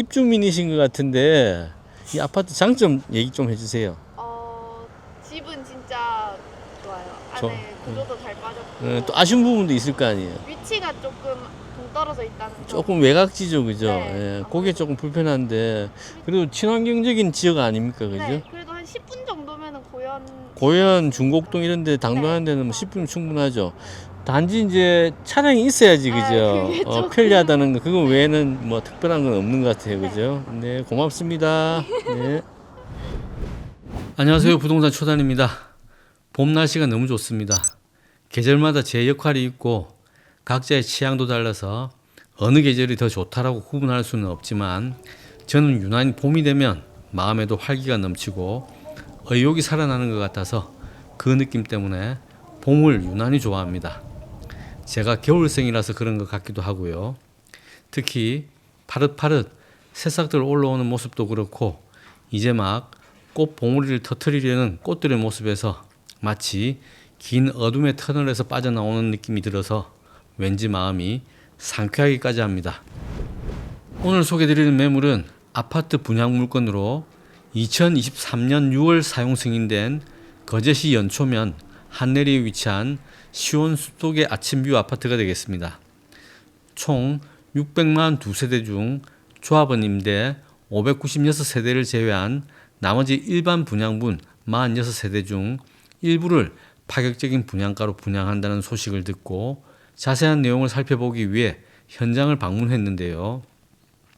입주민이신 것 같은데 이 아파트 장점 얘기 좀 해주세요. 집은 진짜 좋아요. 저- 안에 구조도 잘 빠졌고 또 아쉬운 부분도 있을 거 아니에요. 위치가 조금 동떨어져 있다는 점. 조금 외곽지죠, 그죠? 네, 예, 그게 조금 불편한데 그래도 친환경적인 지역 아닙니까, 그죠? 네, 그래도 한 10분 정도면은 고현, 중곡동 이런 데 당도하는 데는 뭐 10분 충분하죠. 단지 이제 차량이 있어야지, 그죠? 그게 조금- 편리하다는 거, 그거 외에는 뭐 특별한 건 없는 것 같아요, 네. 그죠? 네, 고맙습니다. 네. 안녕하세요, 부동산 초단입니다. 봄 날씨가 너무 좋습니다. 계절마다 제 역할이 있고 각자의 취향도 달라서 어느 계절이 더 좋다라고 구분할 수는 없지만 저는 유난히 봄이 되면 마음에도 활기가 넘치고 의욕이 살아나는 것 같아서 그 느낌 때문에 봄을 유난히 좋아합니다. 제가 겨울생이라서 그런 것 같기도 하고요. 특히 파릇파릇 새싹들 올라오는 모습도 그렇고 이제 막 꽃 봉우리를 터뜨리려는 꽃들의 모습에서 마치 긴 어둠의 터널에서 빠져나오는 느낌이 들어서 왠지 마음이 상쾌하기까지 합니다. 오늘 소개드리는 매물은 아파트 분양 물건으로 2023년 6월 사용 승인된 거제시 연초면 한내리에 위치한 시원 숲속의 아침뷰 아파트가 되겠습니다. 총 600만 2세대 중 조합원 임대 596세대를 제외한 나머지 일반 분양분 46세대 중 일부를 파격적인 분양가로 분양한다는 소식을 듣고 자세한 내용을 살펴보기 위해 현장을 방문했는데요.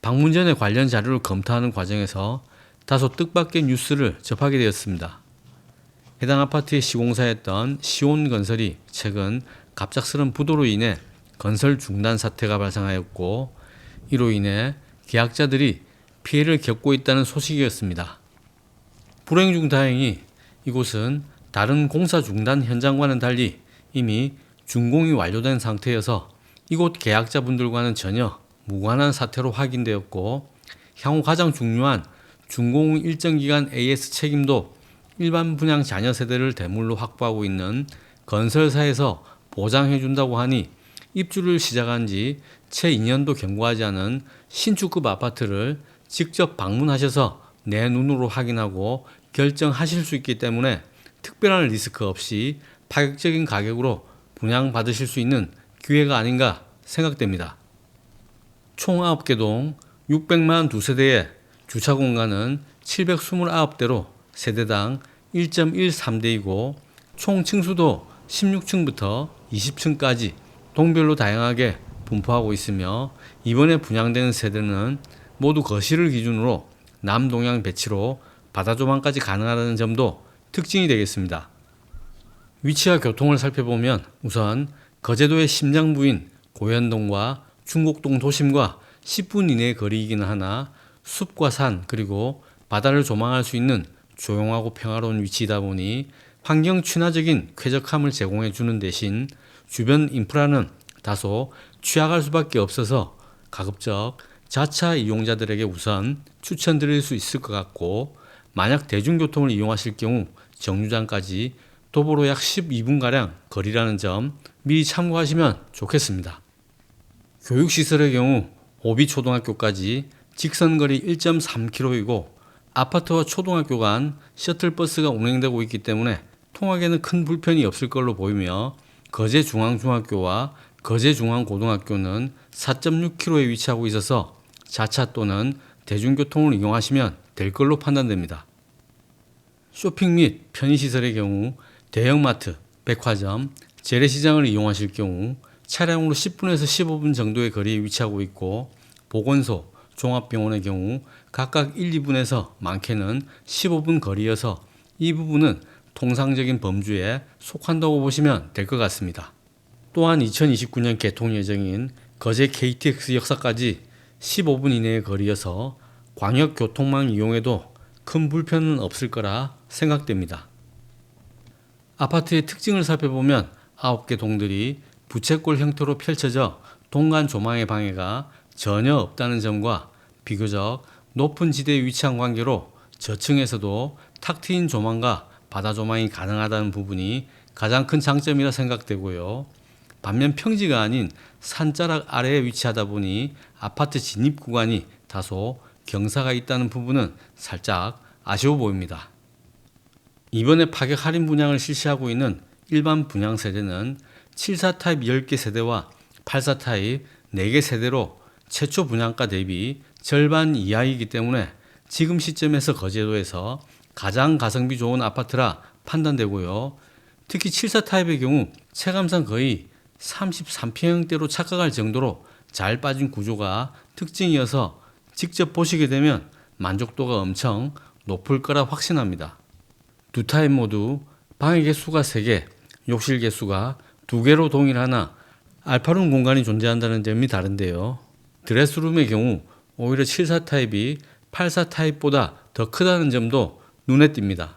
방문 전에 관련 자료를 검토하는 과정에서 다소 뜻밖의 뉴스를 접하게 되었습니다. 해당 아파트의 시공사였던 시온건설이 최근 갑작스런 부도로 인해 건설 중단 사태가 발생하였고 이로 인해 계약자들이 피해를 겪고 있다는 소식이었습니다. 불행 중 다행히 이곳은 다른 공사 중단 현장과는 달리 이미 준공이 완료된 상태여서 이곳 계약자분들과는 전혀 무관한 사태로 확인되었고 향후 가장 중요한 준공 일정 기간 AS 책임도 일반 분양 자녀 세대를 대물로 확보하고 있는 건설사에서 보장해 준다고 하니 입주를 시작한 지 채 2년도 경과하지 않은 신축급 아파트를 직접 방문하셔서 내 눈으로 확인하고 결정하실 수 있기 때문에 특별한 리스크 없이 파격적인 가격으로 분양받으실 수 있는 기회가 아닌가 생각됩니다. 총 9개 동 600만 2세대의 주차 공간은 729대로 세대당 1.13대이고 총 층수도 16층부터 20층까지 동별로 다양하게 분포하고 있으며 이번에 분양되는 세대는 모두 거실을 기준으로 남동향 배치로 바다 조망까지 가능하다는 점도 특징이 되겠습니다. 위치와 교통을 살펴보면 우선 거제도의 심장부인 고현동과 중곡동 도심과 10분 이내의 거리이기는 하나 숲과 산 그리고 바다를 조망할 수 있는 조용하고 평화로운 위치이다 보니 환경 친화적인 쾌적함을 제공해 주는 대신 주변 인프라는 다소 취약할 수밖에 없어서 가급적 자차 이용자들에게 우선 추천드릴 수 있을 것 같고 만약 대중교통을 이용하실 경우 정류장까지 도보로 약 12분가량 거리라는 점 미리 참고하시면 좋겠습니다. 교육시설의 경우 오비초등학교까지 직선거리 1.3km이고 아파트와 초등학교 간 셔틀버스가 운행되고 있기 때문에 통학에는 큰 불편이 없을 걸로 보이며 거제중앙중학교와 거제중앙고등학교는 4.6km에 위치하고 있어서 자차 또는 대중교통을 이용하시면 될 걸로 판단됩니다. 쇼핑 및 편의시설의 경우 대형마트, 백화점, 재래시장을 이용하실 경우 차량으로 10분에서 15분 정도의 거리에 위치하고 있고 보건소, 종합병원의 경우 각각 1, 2분에서 많게는 15분 거리여서 이 부분은 통상적인 범주에 속한다고 보시면 될 것 같습니다. 또한 2029년 개통 예정인 거제 KTX 역사까지 15분 이내의 거리여서 광역교통망 이용에도 큰 불편은 없을 거라 생각됩니다. 아파트의 특징을 살펴보면 9개 동들이 부채꼴 형태로 펼쳐져 동간 조망의 방해가 전혀 없다는 점과 비교적 높은 지대에 위치한 관계로 저층에서도 탁 트인 조망과 바다 조망이 가능하다는 부분이 가장 큰 장점이라 생각되고요. 반면 평지가 아닌 산자락 아래에 위치하다 보니 아파트 진입 구간이 다소 경사가 있다는 부분은 살짝 아쉬워 보입니다. 이번에 파격 할인 분양을 실시하고 있는 일반 분양 세대는 74 타입 10개 세대와 84 타입 4개 세대로 최초 분양가 대비 절반 이하이기 때문에 지금 시점에서 거제도에서 가장 가성비 좋은 아파트라 판단되고요. 특히 74 타입의 경우 체감상 거의 33평형대로 착각할 정도로 잘 빠진 구조가 특징이어서 직접 보시게 되면 만족도가 엄청 높을 거라 확신합니다. 두 타입 모두 방의 개수가 3개, 욕실 개수가 2개로 동일하나 알파룸 공간이 존재한다는 점이 다른데요. 드레스룸의 경우 오히려 74 타입이 84 타입보다 더 크다는 점도 눈에 띕니다.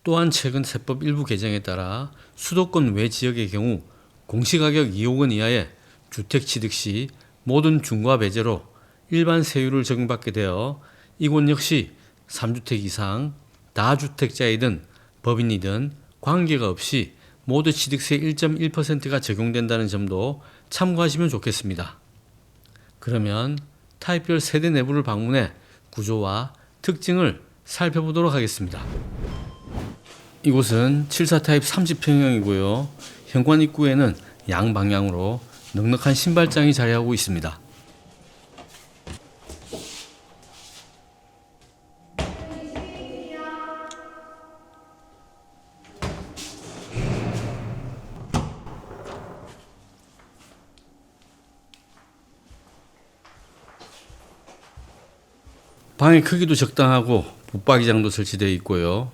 또한 최근 세법 일부 개정에 따라 수도권 외 지역의 경우 공시가격 2억 원 이하의 주택 취득 시 모든 중과 배제로 일반 세율을 적용받게 되어 이곳 역시 3주택 이상 다주택자이든 법인이든 관계가 없이 모두 취득세 1.1%가 적용된다는 점도 참고하시면 좋겠습니다. 그러면 타입별 세대 내부를 방문해 구조와 특징을 살펴보도록 하겠습니다. 이곳은 74 타입 30평형이고요. 현관 입구에는 양방향으로 넉넉한 신발장이 자리하고 있습니다. 방의 크기도 적당하고 붙박이장도 설치되어 있고요.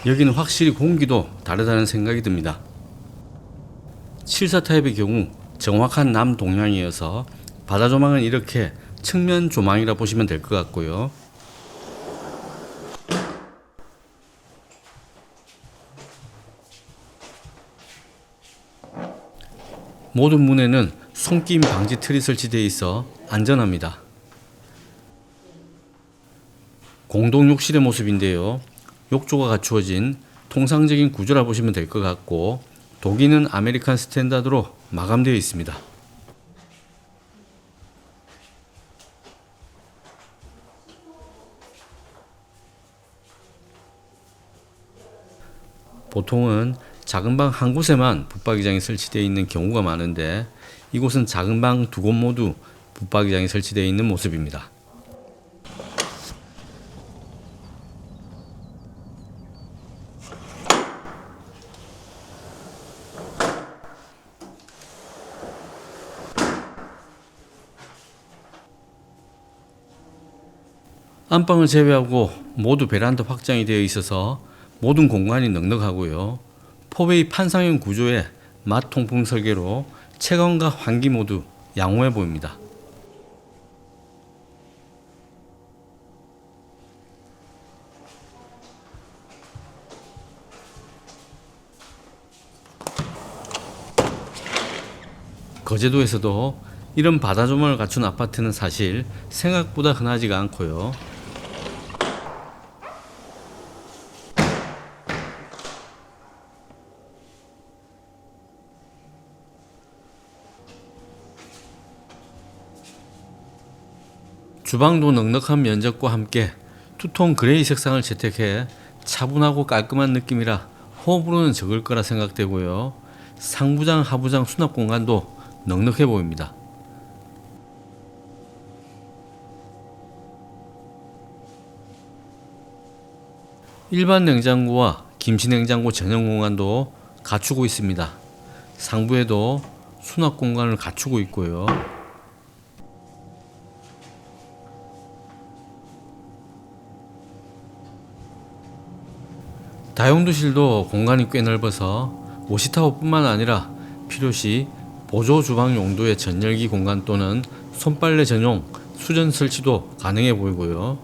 여기는 확실히 공기도 다르다는 생각이 듭니다. 74 타입의 경우 정확한 남동향이어서 바다 조망은 이렇게 측면 조망이라 보시면 될 것 같고요. 모든 문에는 손김 방지 틀이 설치되어 있어 안전합니다. 공동 욕실의 모습인데요. 욕조가 갖추어진 통상적인 구조라 보시면 될 것 같고 독일은 아메리칸 스탠다드로 마감되어 있습니다. 보통은 작은 방 한 곳에만 붙박이장이 설치되어 있는 경우가 많은데 이곳은 작은 방 2곳 모두 붙박이장이 설치되어 있는 모습입니다. 안방을 제외하고 모두 베란다 확장이 되어 있어서 모든 공간이 넉넉하고요. 포베이 판상형 구조의 mat 통풍 설계로 채광과 환기 모두 양호해 보입니다. 거제도에서도 이런 바다 조망을 갖춘 아파트는 사실 생각보다 흔하지가 않고요. 주방도 넉넉한 면적과 함께 투톤 그레이 색상을 채택해 차분하고 깔끔한 느낌이라 호불호는 적을 거라 생각되고요. 상부장, 하부장 수납 공간도 넉넉해 보입니다. 일반 냉장고와 김치 냉장고 전용 공간도 갖추고 있습니다. 상부에도 수납 공간을 갖추고 있고요. 다용도실도 공간이 꽤 넓어서 워시타워뿐만 아니라 필요시 보조 주방 용도의 전열기 공간 또는 손빨래 전용 수전 설치도 가능해 보이고요.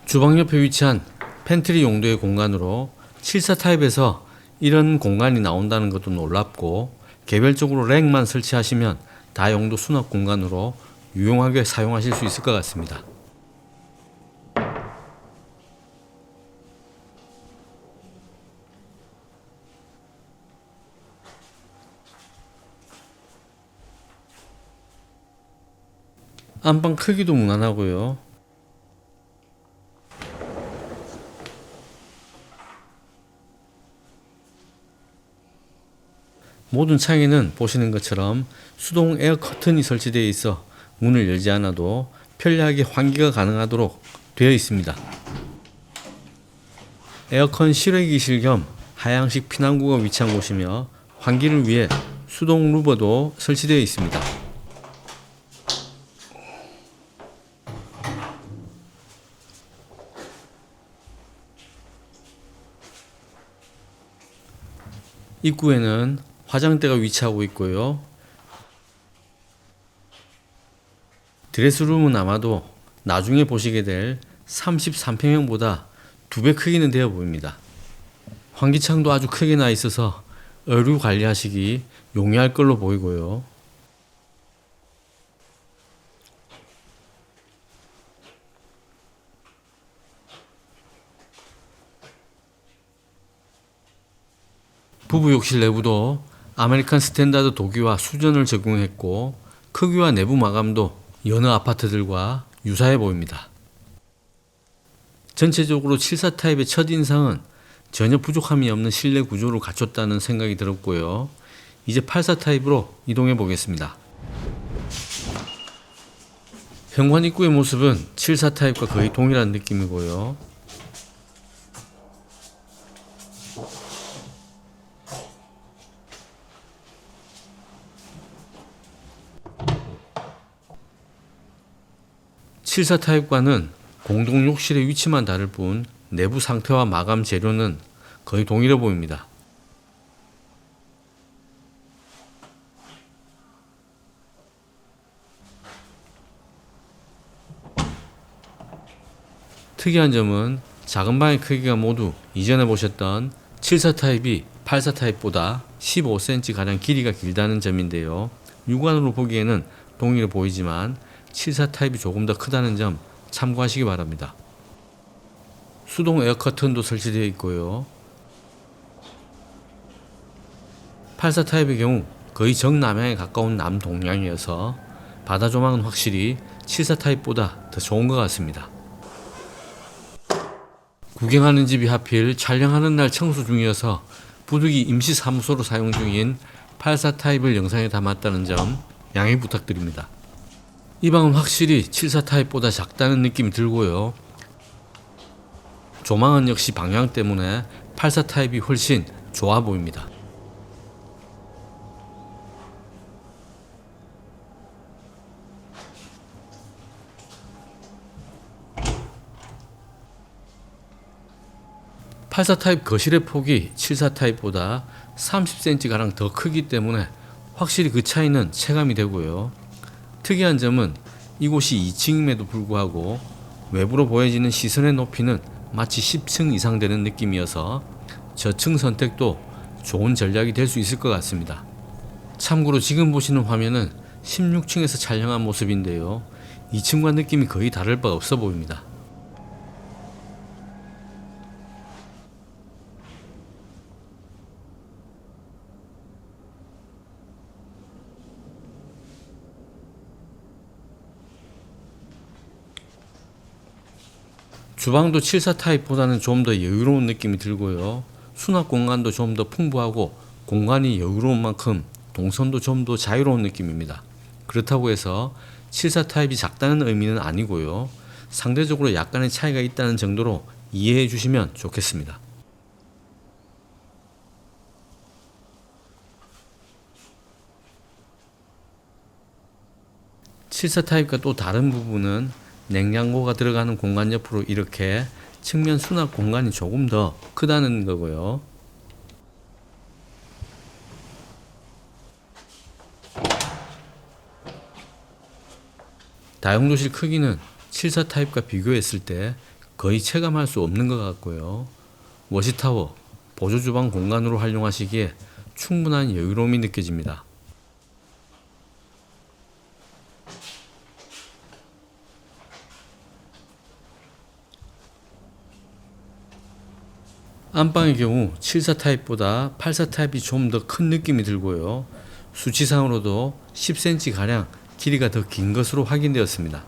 주방 옆에 위치한 팬트리 용도의 공간으로 74 타입에서 이런 공간이 나온다는 것도 놀랍고 개별적으로 랙만 설치하시면 다용도 수납 공간으로 유용하게 사용하실 수 있을 것 같습니다. 안방 크기도 무난하고요. 모든 창에는 보시는 것처럼 수동 에어 커튼이 설치되어 있어 문을 열지 않아도 편리하게 환기가 가능하도록 되어 있습니다. 에어컨 실외기실 겸 하향식 피난구가 위치한 곳이며 환기를 위해 수동 루버도 설치되어 있습니다. 입구에는 화장대가 위치하고 있고요. 드레스룸은 아마도 나중에 보시게 될 33평형보다 2배 크기는 되어 보입니다. 환기창도 아주 크게 나 있어서 의류 관리하시기 용이할 걸로 보이고요. 부부 욕실 내부도 아메리칸 스탠다드 도기와 수전을 적용했고 크기와 내부 마감도 여느 아파트들과 유사해 보입니다. 전체적으로 74 타입의 첫인상은 전혀 부족함이 없는 실내 구조를 갖췄다는 생각이 들었고요. 이제 84 타입으로 이동해 보겠습니다. 현관 입구의 모습은 74 타입과 거의 동일한 느낌이고요. 칠사 타입과는 공동 욕실의 위치만 다를 뿐 내부 상태와 마감 재료는 거의 동일해 보입니다. 특이한 점은 작은 방의 크기가 모두 이전에 보셨던 74 타입이 84 타입보다 15cm 가량 길이가 길다는 점인데요. 육안으로 보기에는 동일해 보이지만 74 타입이 조금 더 크다는 점 참고하시기 바랍니다. 수동 에어 커튼도 설치되어 있고요. 84 타입의 경우 거의 정남향에 가까운 남동향이어서 바다 조망은 확실히 74 타입보다 더 좋은 것 같습니다. 구경하는 집이 하필 촬영하는 날 청소 중이어서 부득이 임시사무소로 사용 중인 84 타입을 영상에 담았다는 점 양해 부탁드립니다. 이 방은 확실히 74 타입보다 작다는 느낌이 들고요. 조망은 역시 방향 때문에 84 타입이 훨씬 좋아 보입니다. (84) 타입 거실의 폭이 74 타입보다 30cm가량 더 크기 때문에 확실히 그 차이는 체감이 되고요. 특이한 점은 이곳이 2층임에도 불구하고 외부로 보여지는 시선의 높이는 마치 10층 이상 되는 느낌이어서 저층 선택도 좋은 전략이 될 수 있을 것 같습니다. 참고로 지금 보시는 화면은 16층에서 촬영한 모습인데요. 2층과 느낌이 거의 다를 바 없어 보입니다. 주방도 74 타입보다는 좀 더 여유로운 느낌이 들고요. 수납 공간도 좀 더 풍부하고 공간이 여유로운 만큼 동선도 좀 더 자유로운 느낌입니다. 그렇다고 해서 74 타입이 작다는 의미는 아니고요. 상대적으로 약간의 차이가 있다는 정도로 이해해 주시면 좋겠습니다. (74) 타입과 또 다른 부분은 냉장고가 들어가는 공간 옆으로 이렇게 측면 수납 공간이 조금 더 크다는 거고요. 다용도실 크기는 74 타입과 비교했을 때 거의 체감할 수 없는 것 같고요. 워시타워, 보조주방 공간으로 활용하시기에 충분한 여유로움이 느껴집니다. 안방의 경우 74 타입보다 84 타입이 좀 더 큰 느낌이 들고요. 수치상으로도 10cm 가량 길이가 더 긴 것으로 확인되었습니다.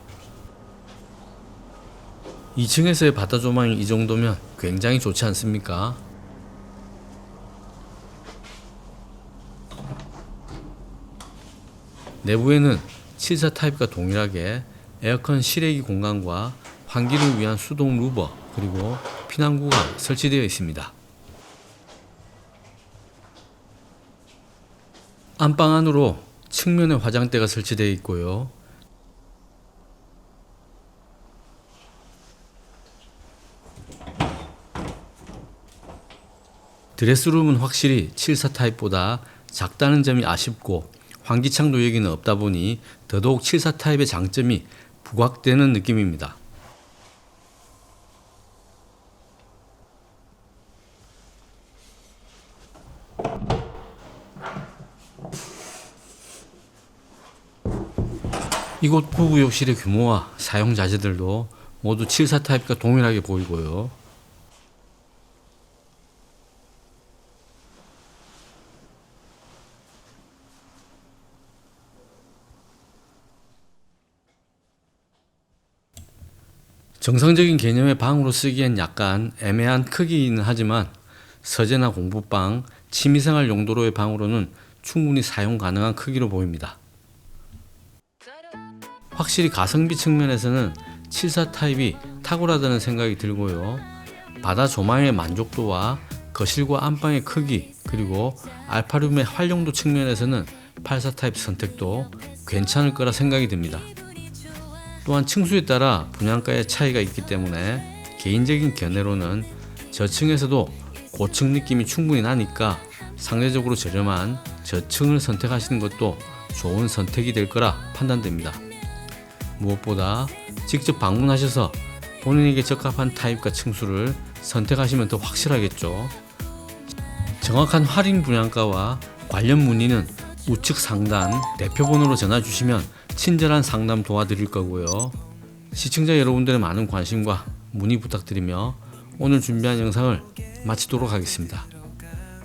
2층에서의 바다 조망이 이 정도면 굉장히 좋지 않습니까? 내부에는 74 타입과 동일하게 에어컨 실외기 공간과 환기를 위한 수동 루버 그리고 피난구가 설치되어 있습니다. 안방 안으로 측면에 화장대가 설치되어 있고요. 드레스룸은 확실히 74 타입보다 작다는 점이 아쉽고 환기창도 여기는 없다 보니 더더욱 74 타입의 장점이 부각되는 느낌입니다. 이곳 부부욕실의 규모와 사용 자재들도 모두 74 타입과 동일하게 보이고요. 정상적인 개념의 방으로 쓰기엔 약간 애매한 크기이긴 하지만 서재나 공부방, 취미생활 용도로의 방으로는 충분히 사용 가능한 크기로 보입니다. 확실히 가성비 측면에서는 74 타입이 탁월하다는 생각이 들고요. 바다 조망의 만족도와 거실과 안방의 크기 그리고 알파룸의 활용도 측면에서는 84 타입 선택도 괜찮을 거라 생각이 듭니다. 또한 층수에 따라 분양가의 차이가 있기 때문에 개인적인 견해로는 저층에서도 고층 느낌이 충분히 나니까 상대적으로 저렴한 저층을 선택하시는 것도 좋은 선택이 될 거라 판단됩니다. 무엇보다 직접 방문하셔서 본인에게 적합한 타입과 층수를 선택하시면 더 확실하겠죠. 정확한 할인 분양가와 관련 문의는 우측 상단 대표번호로 전화 주시면 친절한 상담 도와드릴 거고요. 시청자 여러분들의 많은 관심과 문의 부탁드리며 오늘 준비한 영상을 마치도록 하겠습니다.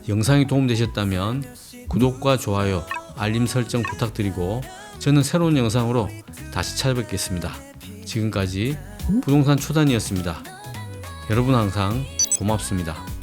영상이 도움되셨다면 구독과 좋아요, 알림 설정 부탁드리고 저는 새로운 영상으로 다시 찾아뵙겠습니다. 지금까지 부동산 초단이었습니다. 여러분 항상 고맙습니다.